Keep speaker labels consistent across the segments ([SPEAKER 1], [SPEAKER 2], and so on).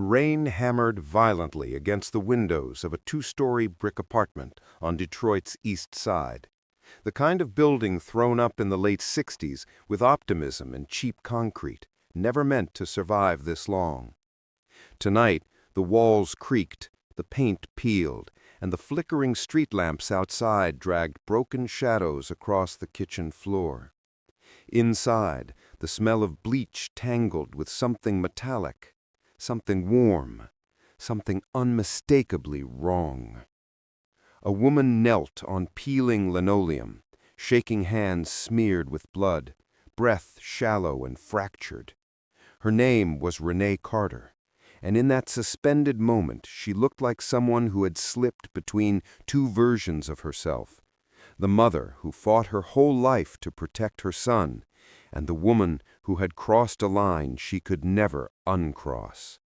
[SPEAKER 1] Rain hammered violently against the windows of a two-story brick apartment on Detroit's East Side, the kind of building thrown up in the late 60s with optimism and cheap concrete, never meant to survive this long. Tonight, the walls creaked, the paint peeled, and the flickering street lamps outside dragged broken shadows across the kitchen floor. Inside, the smell of bleach tangled with something metallic, something warm, something unmistakably wrong. A woman knelt on peeling linoleum, shaking hands smeared with blood, breath shallow and fractured. Her name was Renee Carter, and in that suspended moment she looked like someone who had slipped between two versions of herself, the mother who fought her whole life to protect her son, and the woman who had crossed a line she could never uncross.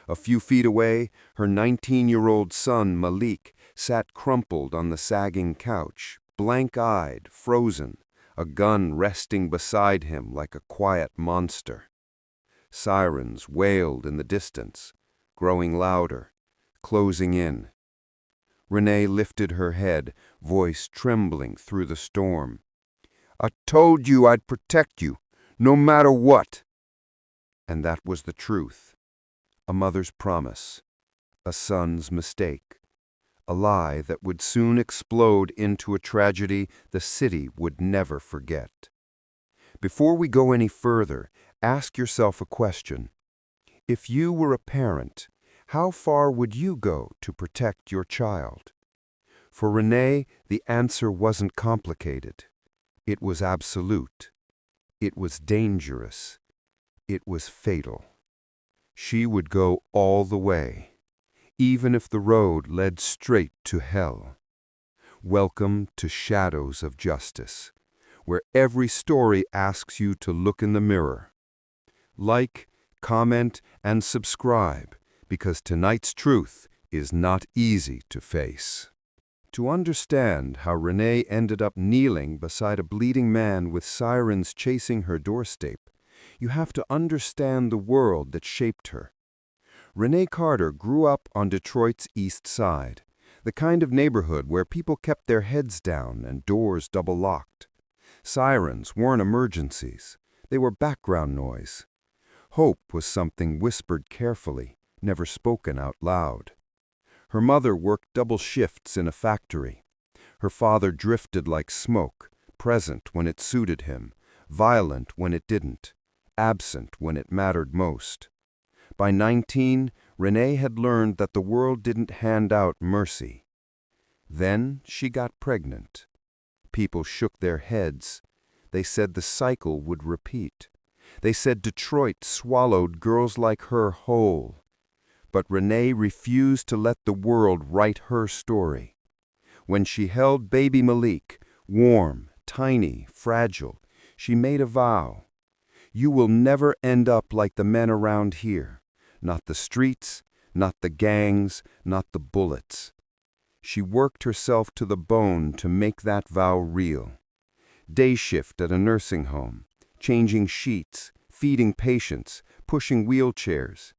[SPEAKER 1] A few feet away, her 19-year-old son, Malik, sat crumpled on the sagging couch, blank-eyed, frozen, a gun resting beside him like a quiet monster. Sirens wailed in the distance, growing louder, closing in. Renee lifted her head, voice trembling through the storm. "I told you I'd protect you, no matter what." And that was the truth. A mother's promise, a son's mistake, a lie that would soon explode into a tragedy the city would never forget. Before we go any further, ask yourself a question. If you were a parent, how far would you go to protect your child? For Renee, the answer wasn't complicated. It was absolute. It was dangerous. It was fatal. She would go all the way, even if the road led straight to hell. Welcome to Shadows of Justice, where every story asks you to look in the mirror. Like, comment, and subscribe, because tonight's truth is not easy to face. To understand how Renee ended up kneeling beside a bleeding man with sirens chasing her doorstep, you have to understand the world that shaped her. Renee Carter grew up on Detroit's East Side, the kind of neighborhood where people kept their heads down and doors double-locked. Sirens weren't emergencies. They were background noise. Hope was something whispered carefully, never spoken out loud. Her mother worked double shifts in a factory. Her father drifted like smoke, present when it suited him, violent when it didn't, absent when it mattered most. By 19, Renee had learned that the world didn't hand out mercy. Then she got pregnant. People shook their heads. They said the cycle would repeat. They said Detroit swallowed girls like her whole. But Renee refused to let the world write her story. When she held baby Malik, warm, tiny, fragile, she made a vow. You will never end up like the men around here. Not the streets, not the gangs, not the bullets. She worked herself to the bone to make that vow real. Day shift at a nursing home, changing sheets, feeding patients, pushing wheelchairs.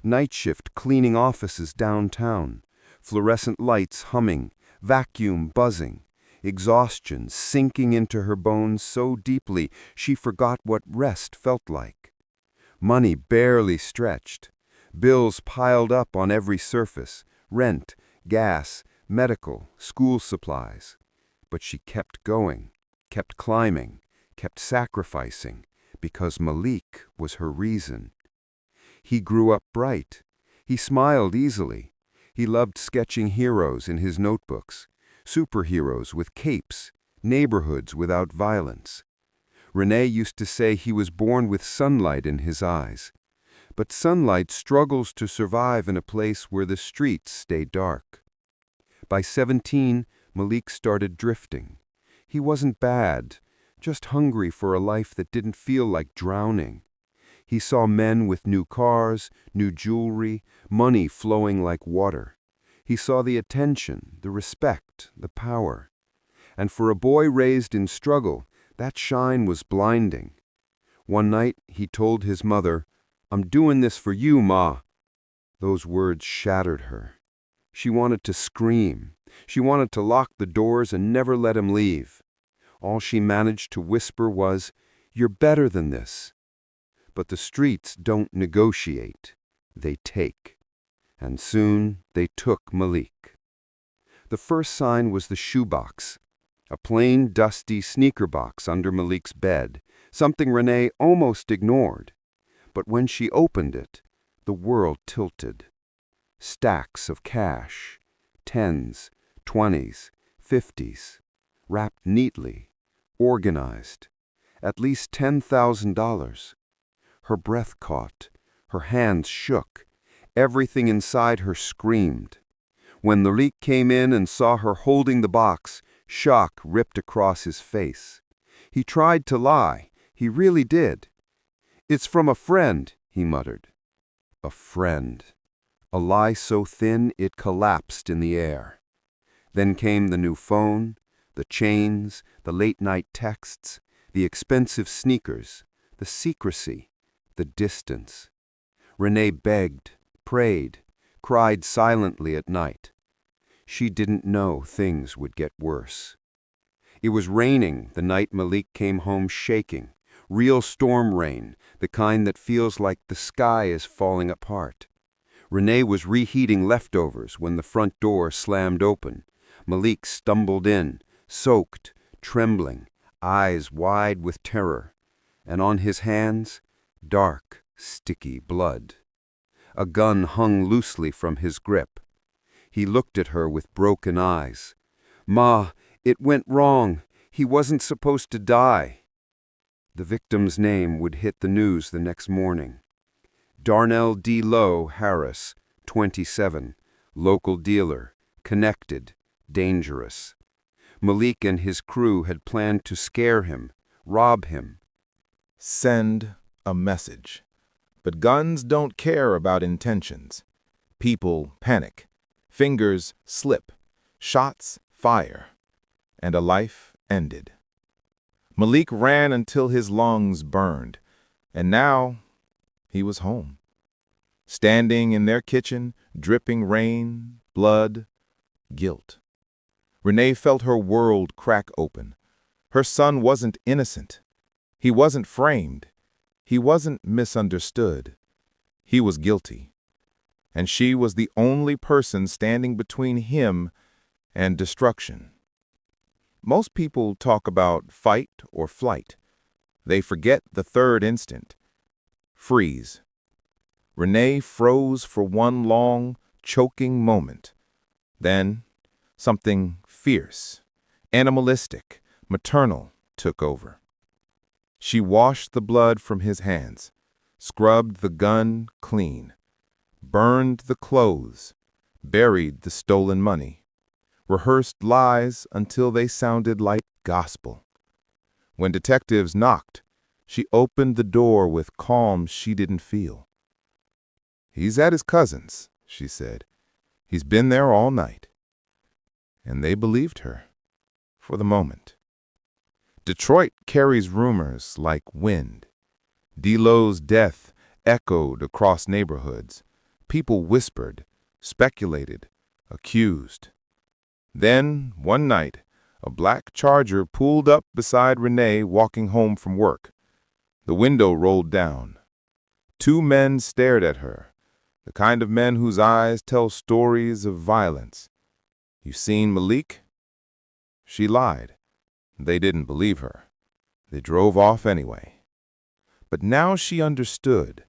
[SPEAKER 1] Night shift cleaning offices downtown, fluorescent lights humming, vacuum buzzing, exhaustion sinking into her bones so deeply she forgot what rest felt like. Money barely stretched, bills piled up on every surface, rent, gas, medical, school supplies. But she kept going, kept climbing, kept sacrificing, because Malik was her reason. He grew up bright. He smiled easily. He loved sketching heroes in his notebooks, superheroes with capes, neighborhoods without violence. Renee used to say he was born with sunlight in his eyes. But sunlight struggles to survive in a place where the streets stay dark. By 17, Malik started drifting. He wasn't bad, just hungry for a life that didn't feel like drowning. He saw men with new cars, new jewelry, money flowing like water. He saw the attention, the respect, the power. And for a boy raised in struggle, that shine was blinding. One night, he told his mother, "I'm doing this for you, Ma." Those words shattered her. She wanted to scream. She wanted to lock the doors and never let him leave. All she managed to whisper was, "You're better than this." But the streets don't negotiate. They take. And soon they took Malik. The first sign was the shoebox. A plain, dusty sneaker box under Malik's bed, something Renee almost ignored. But when she opened it, the world tilted. Stacks of cash, 10s, 20s, 50s, wrapped neatly, organized. At least $10,000. Her breath caught. Her hands shook. Everything inside her screamed. When Malik came in and saw her holding the box, shock ripped across his face. He tried to lie. He really did. "It's from a friend," he muttered. A friend. A lie so thin it collapsed in the air. Then came the new phone, the chains, the late-night texts, the expensive sneakers, the secrecy, the distance. Renee begged, prayed, cried silently at night. She didn't know things would get worse. It was raining the night Malik came home shaking. Real storm rain, the kind that feels like the sky is falling apart. Renee was reheating leftovers when the front door slammed open. Malik stumbled in, soaked, trembling, eyes wide with terror. And on his hands, dark, sticky blood. A gun hung loosely from his grip. He looked at her with broken eyes. "Ma, it went wrong. He wasn't supposed to die." The victim's name would hit the news the next morning. Darnell D. Lowe Harris, 27, local dealer, connected, dangerous. Malik and his crew had planned to scare him, rob him.
[SPEAKER 2] Send a message. But guns don't care about intentions. People panic. Fingers slip. Shots fire. And a life ended. Malik ran until his lungs burned. And now he was home. Standing in their kitchen, dripping rain, blood, guilt. Renee felt her world crack open. Her son wasn't innocent. He wasn't framed. He wasn't misunderstood. He was guilty. And she was the only person standing between him and destruction. Most people talk about fight or flight. They forget the third instant. Freeze. Renee froze for one long, choking moment. Then, something fierce, animalistic, maternal took over. She washed the blood from his hands, scrubbed the gun clean, burned the clothes, buried the stolen money, rehearsed lies until they sounded like gospel. When detectives knocked, she opened the door with calm she didn't feel. "He's at his cousin's," she said. "He's been there all night." And they believed her, for the moment. Detroit carries rumors like wind. D-Lo's death echoed across neighborhoods. People whispered, speculated, accused. Then, one night, a black Charger pulled up beside Renee walking home from work. The window rolled down. Two men stared at her, the kind of men whose eyes tell stories of violence. "You seen Malik?" She lied. They didn't believe her. They drove off anyway. But now she understood.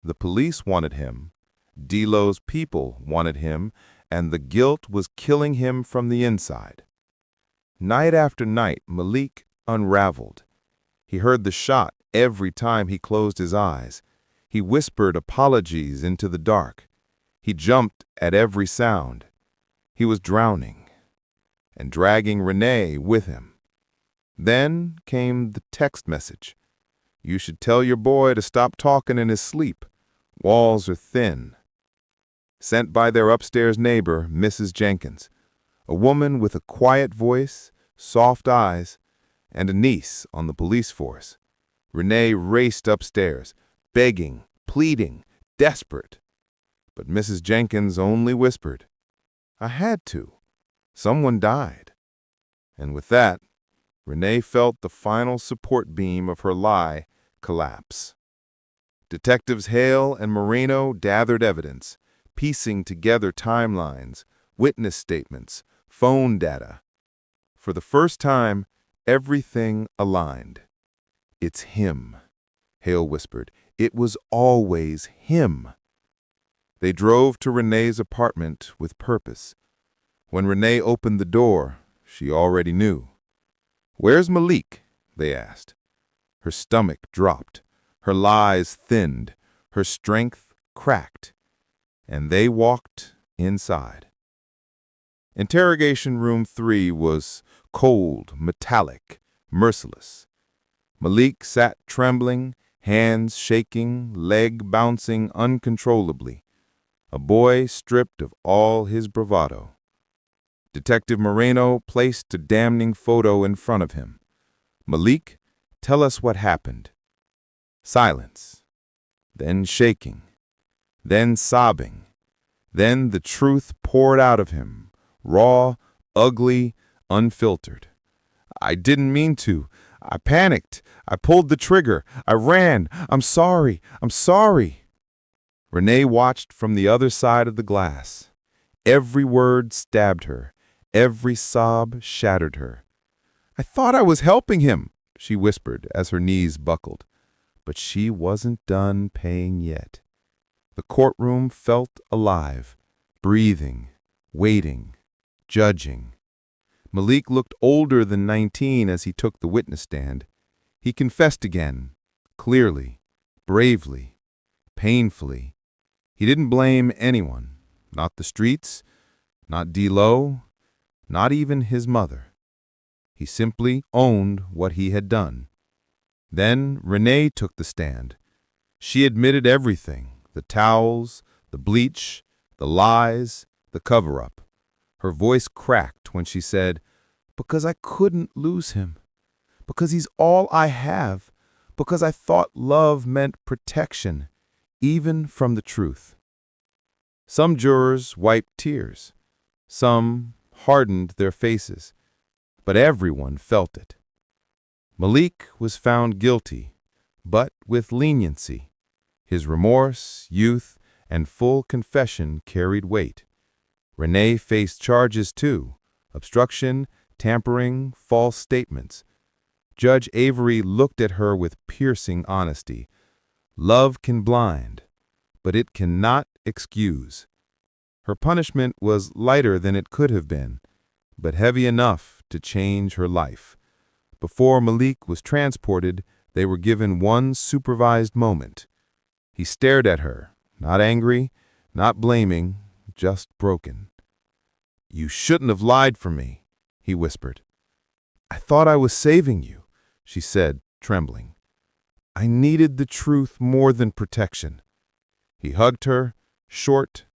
[SPEAKER 2] The police wanted him, D-Lo's people wanted him, and the guilt was killing him from the inside. Night after night, Malik unraveled. He heard the shot every time he closed his eyes. He whispered apologies into the dark. He jumped at every sound. He was drowning and dragging Renee with him. Then came the text message. "You should tell your boy to stop talking in his sleep. Walls are thin." Sent by their upstairs neighbor, Mrs. Jenkins, a woman with a quiet voice, soft eyes, and a niece on the police force. Renee raced upstairs, begging, pleading, desperate. But Mrs. Jenkins only whispered, "I had to. Someone died." And with that, Renee felt the final support beam of her lie collapse. Detectives Hale and Moreno gathered evidence, piecing together timelines, witness statements, phone data. For the first time, everything aligned. "It's him," Hale whispered. "It was always him." They drove to Renee's apartment with purpose. When Renee opened the door, she already knew. "Where's Malik?" they asked. Her stomach dropped, her lies thinned, her strength cracked, and they walked inside. Interrogation room 3 was cold, metallic, merciless. Malik sat trembling, hands shaking, leg bouncing uncontrollably, a boy stripped of all his bravado. Detective Moreno placed a damning photo in front of him. "Malik, tell us what happened." Silence. Then shaking. Then sobbing. Then the truth poured out of him, raw, ugly, unfiltered. "I didn't mean to. I panicked. I pulled the trigger. I ran. I'm sorry. I'm sorry." Renee watched from the other side of the glass. Every word stabbed her. Every sob shattered her. "I thought I was helping him," she whispered as her knees buckled. But she wasn't done paying yet. The courtroom felt alive, breathing, waiting, judging. Malik looked older than 19 as he took the witness stand. He confessed again, clearly, bravely, painfully. He didn't blame anyone, not the streets, not D-Lo, not even his mother. He simply owned what he had done. Then Renee took the stand. She admitted everything, the towels, the bleach, the lies, the cover-up. Her voice cracked when she said, "Because I couldn't lose him. Because he's all I have. Because I thought love meant protection, even from the truth." Some jurors wiped tears. Some hardened their faces. But everyone felt it. Malik was found guilty, but with leniency. His remorse, youth, and full confession carried weight. Renee faced charges too: obstruction, tampering, false statements. Judge Avery looked at her with piercing honesty. Love can blind, but it cannot excuse. Her punishment was lighter than it could have been, but heavy enough to change her life. Before Malik was transported, they were given one supervised moment. He stared at her, not angry, not blaming, just broken. "You shouldn't have lied for me," he whispered. "I thought I was saving you," she said, trembling. "I needed the truth more than protection." He hugged her, short,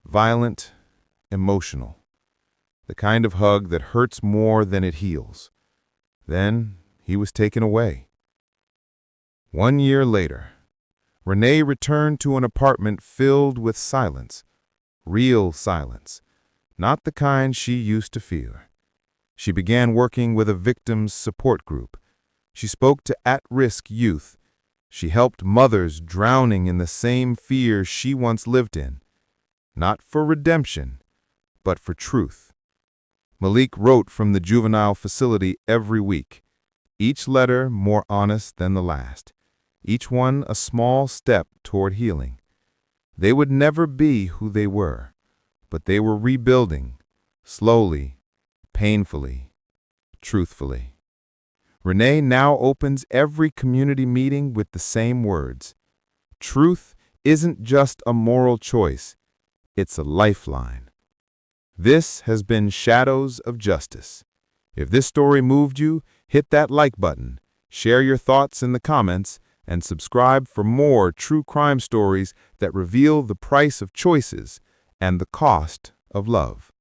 [SPEAKER 2] violent, emotional. The kind of hug that hurts more than it heals. Then he was taken away. 1 year later, Renee returned to an apartment filled with silence, real silence, not the kind she used to fear. She began working with a victims' support group. She spoke to at-risk youth. She helped mothers drowning in the same fear she once lived in, not for redemption, but for truth. Malik wrote from the juvenile facility every week, each letter more honest than the last, each one a small step toward healing. They would never be who they were, but they were rebuilding, slowly, painfully, truthfully. Renee now opens every community meeting with the same words. Truth isn't just a moral choice, it's a lifeline. This has been Shadows of Justice. If this story moved you, hit that like button, share your thoughts in the comments, and subscribe for more true crime stories that reveal the price of choices and the cost of love.